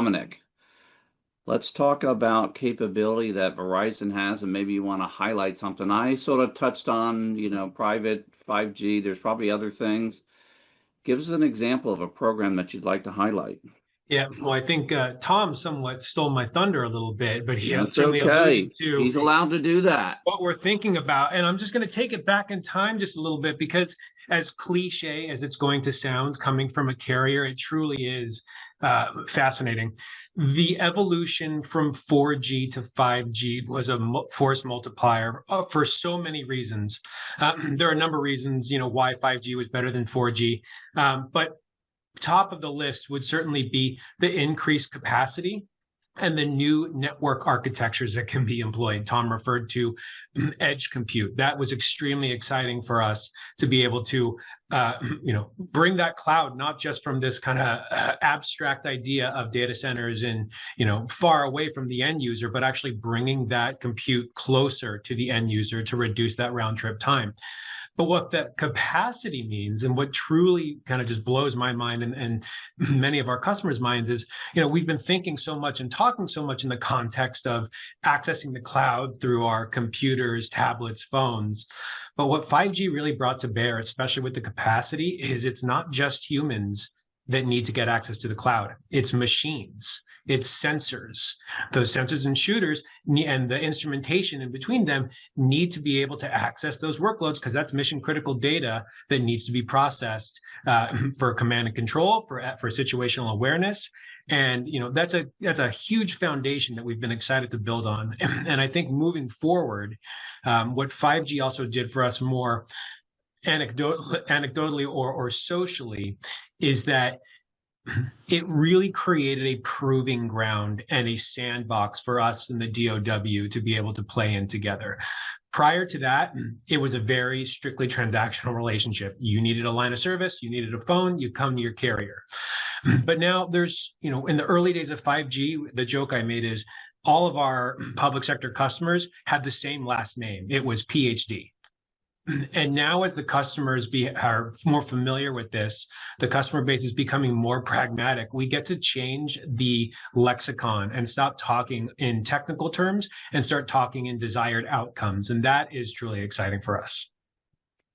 Dominic, let's talk about capability that Verizon has, and maybe you want to highlight something. I sort of touched on, private 5G. There's probably other things. Give us an example of a program that you'd like to highlight. Yeah, well, I think Tom somewhat stole my thunder a little bit, but he That's certainly okay. alluded to He's allowed to do that. what we're thinking about. And I'm just going to take it back in time just a little bit because, as cliche as it's going to sound, coming from a carrier, it truly is fascinating. The evolution from 4G to 5G was a force multiplier for so many reasons. There are a number of reasons, why 5G was better than 4G, but top of the list would certainly be the increased capacity and the new network architectures that can be employed. Tom referred to edge compute. That was extremely exciting for us to be able to, bring that cloud, not just from this kind of abstract idea of data centers and, far away from the end user, but actually bringing that compute closer to the end user to reduce that round trip time. But what that capacity means and what truly kind of just blows my mind and many of our customers' minds is, we've been thinking so much and talking so much in the context of accessing the cloud through our computers, tablets, phones. But what 5G really brought to bear, especially with the capacity, is it's not just humans that need to get access to the cloud. It's machines, it's sensors. Those sensors and shooters and the instrumentation in between them need to be able to access those workloads because that's mission critical data that needs to be processed for command and control, for situational awareness. And that's a huge foundation that we've been excited to build on. And I think moving forward, what 5G also did for us more anecdotally or socially is that it really created a proving ground and a sandbox for us in the DOW to be able to play in together. Prior to that, it was a very strictly transactional relationship. You needed a line of service, you needed a phone, you come to your carrier. But now there's, in the early days of 5G, the joke I made is all of our public sector customers had the same last name. It was PhD. And now as the customers are more familiar with this, the customer base is becoming more pragmatic. We get to change the lexicon and stop talking in technical terms and start talking in desired outcomes. And that is truly exciting for us.